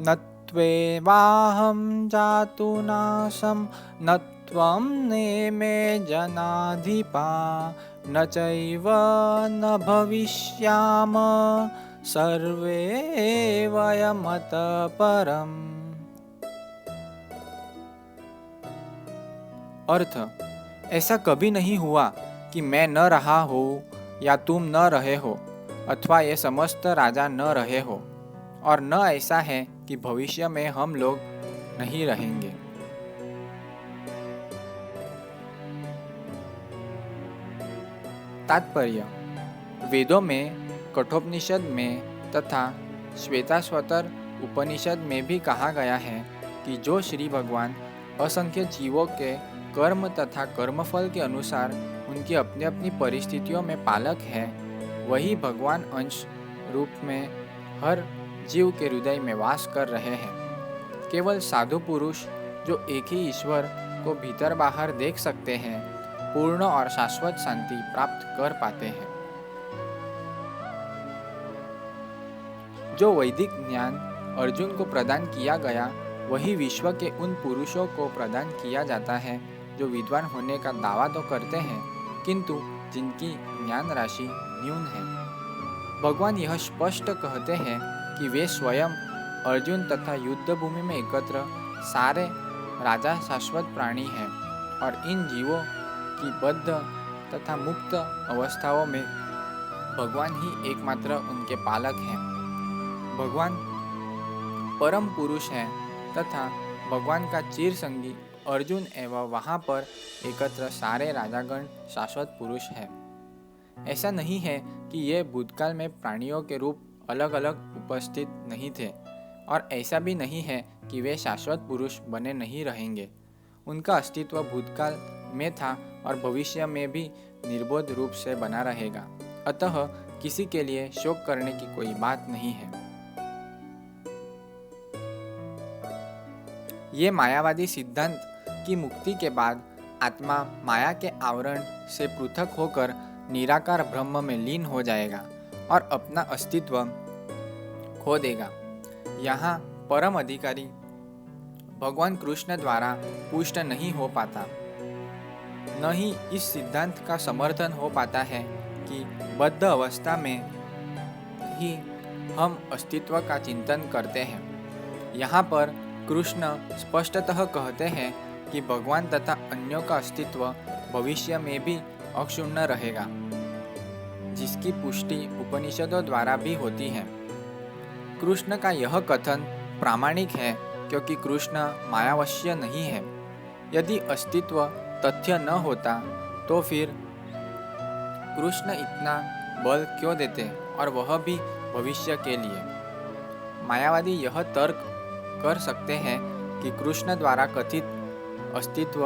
न त्वेवाहं जातु नाशं न त्वं नेमे जनाधिपा न चैव न भविष्याम सर्वे वयमतः परम्। अर्थ, ऐसा कभी नहीं हुआ कि मैं न रहा हो या तुम न रहे हो अथवा ये समस्त राजा न रहे हो, और न ऐसा है कि भविष्य में हम लोग नहीं रहेंगे। तात्पर्य, वेदों में, कठोपनिषद में तथा श्वेताश्वतर उपनिषद में भी कहा गया है कि जो श्री भगवान असंख्य जीवों के कर्म तथा कर्मफल के अनुसार उनकी अपनी अपनी परिस्थितियों में पालक है, वही भगवान अंश रूप में हर जीव के हृदय में वास कर रहे हैं। केवल साधु पुरुष जो एक ही ईश्वर को भीतर बाहर देख सकते हैं, पूर्ण और शाश्वत शांति प्राप्त कर पाते हैं। जो वैदिक ज्ञान अर्जुन को प्रदान किया गया, वही विश्व के उन पुरुषों को प्रदान किया जाता है जो विद्वान होने का दावा तो करते हैं, किंतु जिनकी ज्ञान राशि न्यून है। भगवान यह स्पष्ट कहते हैं कि वे स्वयं, अर्जुन तथा युद्ध भूमि में एकत्र सारे राजा शाश्वत प्राणी हैं, और इन जीवों की बद्ध तथा मुक्त अवस्थाओं में भगवान ही एकमात्र उनके पालक हैं। भगवान परम पुरुष हैं तथा भगवान का चिर संगी अर्जुन एवं वहाँ पर एकत्र सारे राजागण शाश्वत पुरुष हैं। ऐसा नहीं है कि ये भूतकाल में प्राणियों के रूप अलग अलग उपस्थित नहीं थे, और ऐसा भी नहीं है कि वे शाश्वत पुरुष बने नहीं रहेंगे। उनका अस्तित्व भूतकाल में था और भविष्य में भी निर्बोध रूप से बना रहेगा। अतः किसी के लिए शोक करने की कोई बात नहीं है। ये मायावादी सिद्धांत की मुक्ति के बाद आत्मा माया के आवरण से पृथक होकर निराकार ब्रह्म में लीन हो जाएगा और अपना अस्तित्व खो देगा। यहाँ परम अधिकारी भगवान कृष्ण द्वारा पुष्ट नहीं हो पाता। न ही इस सिद्धांत का समर्थन हो पाता है कि बद्ध अवस्था में ही हम अस्तित्व का चिंतन करते हैं। यहाँ पर कृष्ण स्पष्टतः कहते हैं कि भगवान तथा अन्यों का अस्तित्व भविष्य में भी अक्षुण्ण रहेगा, जिसकी पुष्टि उपनिषदों द्वारा भी होती है। कृष्ण का यह कथन प्रामाणिक है क्योंकि कृष्ण मायावश्य नहीं है। यदि अस्तित्व तथ्य न होता तो फिर कृष्ण इतना बल क्यों देते, और वह भी भविष्य के लिए। मायावादी यह तर्क कर सकते हैं कि कृष्ण द्वारा कथित अस्तित्व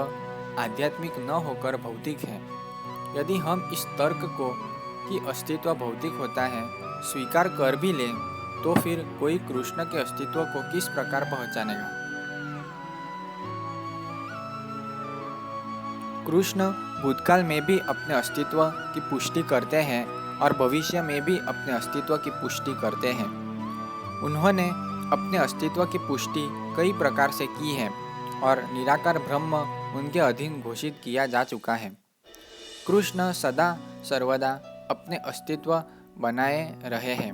आध्यात्मिक न होकर भौतिक है। यदि हम इस तर्क को कि अस्तित्व भौतिक होता है स्वीकार कर भी लें, तो फिर कोई कृष्ण के अस्तित्व को किस प्रकार पहचानेगा। कृष्ण भूतकाल में भी अपने अस्तित्व की पुष्टि करते हैं और भविष्य में भी अपने अस्तित्व की पुष्टि करते हैं। उन्होंने अपने अस्तित्व की पुष्टि कई प्रकार से की है और निराकार ब्रह्म उनके अधीन घोषित किया जा चुका है। कृष्ण सदा सर्वदा अपने अस्तित्व बनाए रहे हैं।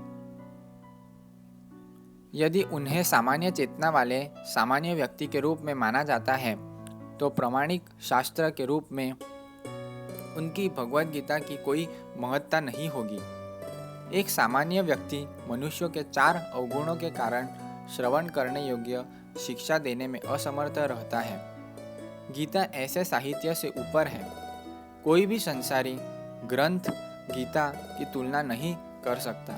यदि उन्हें सामान्य चेतना वाले सामान्य व्यक्ति के रूप में माना जाता है, तो प्रामाणिक शास्त्र के रूप में उनकी भगवद गीता की कोई महत्ता नहीं होगी। एक सामान्य व्यक्ति मनुष्यों के 4 अवगुणों के कारण श्रवण करने योग्य शिक्षा देने में असमर्थ रहता है। गीता ऐसे साहित्य से ऊपर है। कोई भी संसारी ग्रंथ गीता की तुलना नहीं कर सकता।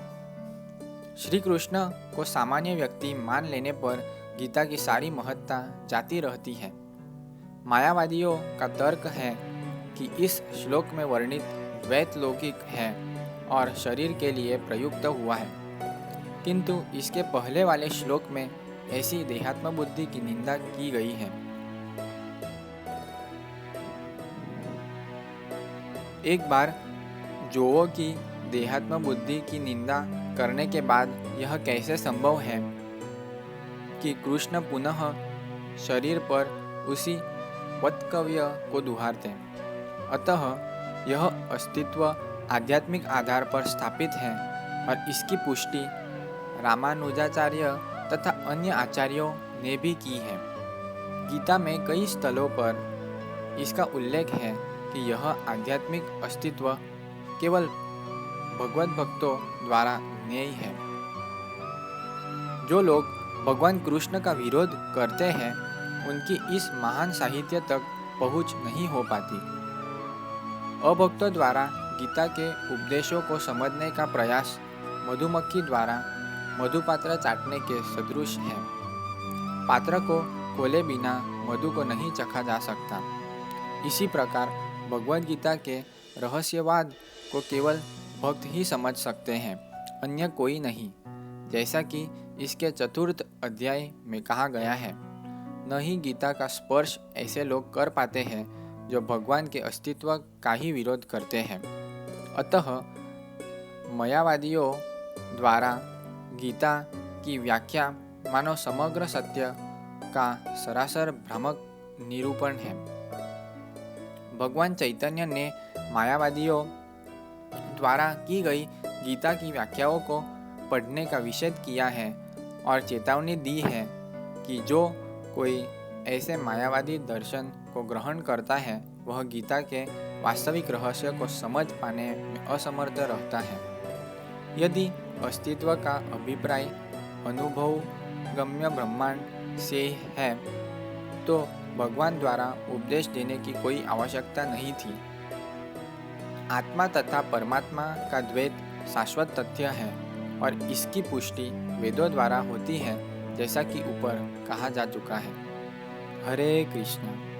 श्री कृष्ण को सामान्य व्यक्ति मान लेने पर गीता की सारी महत्ता जाती रहती है। मायावादियों का तर्क है कि इस श्लोक में वर्णित द्वैत लौकिक है और शरीर के लिए प्रयुक्त हुआ है, किंतु इसके पहले वाले श्लोक में ऐसी देहात्म बुद्धि की निंदा की गई है। एक बार जोओ की देहात्म बुद्धि की निंदा करने के बाद यह कैसे संभव है कि कृष्ण पुनः शरीर पर उसी वत्कव्य को दुहारते। अतः यह अस्तित्व आध्यात्मिक आधार पर स्थापित है और इसकी पुष्टि रामानुजाचार्य तथा अन्य आचार्यों ने भी की है। गीता में कई स्थलों पर इसका उल्लेख है कि यह आध्यात्मिक अस्तित्व केवल भगवत भक्तों द्वारा न्याय है। जो लोग भगवान कृष्ण का विरोध करते हैं उनकी इस महान साहित्य तक पहुंच नहीं हो पाती। अभक्तों द्वारा गीता के उपदेशों को समझने का प्रयास मधुमक्खी द्वारा मधुपात्र चाटने के सदृश है। पात्र को खोले बिना मधु को नहीं चखा जा सकता। इसी प्रकार भगवद गीता के रहस्यवाद को केवल भक्त ही समझ सकते हैं, अन्य कोई नहीं। जैसा कि इसके 4th अध्याय में कहा गया है, न ही गीता का स्पर्श ऐसे लोग कर पाते हैं जो भगवान के अस्तित्व का ही विरोध करते हैं। अतः मायावादियों द्वारा गीता की व्याख्या मानो समग्र सत्य का सरासर भ्रामक निरूपण है। भगवान चैतन्य ने मायावादियों द्वारा की गई गीता की व्याख्याओं को पढ़ने का निषेध किया है और चेतावनी दी है कि जो कोई ऐसे मायावादी दर्शन को ग्रहण करता है वह गीता के वास्तविक रहस्य को समझ पाने में असमर्थ रहता है। यदि अस्तित्व का अभिप्राय अनुभव गम्य ब्रह्मांड से है तो भगवान द्वारा उपदेश देने की कोई आवश्यकता नहीं थी। आत्मा तथा परमात्मा का द्वैत शाश्वत तथ्य है और इसकी पुष्टि वेदों द्वारा होती है, जैसा कि ऊपर कहा जा चुका है। हरे कृष्ण।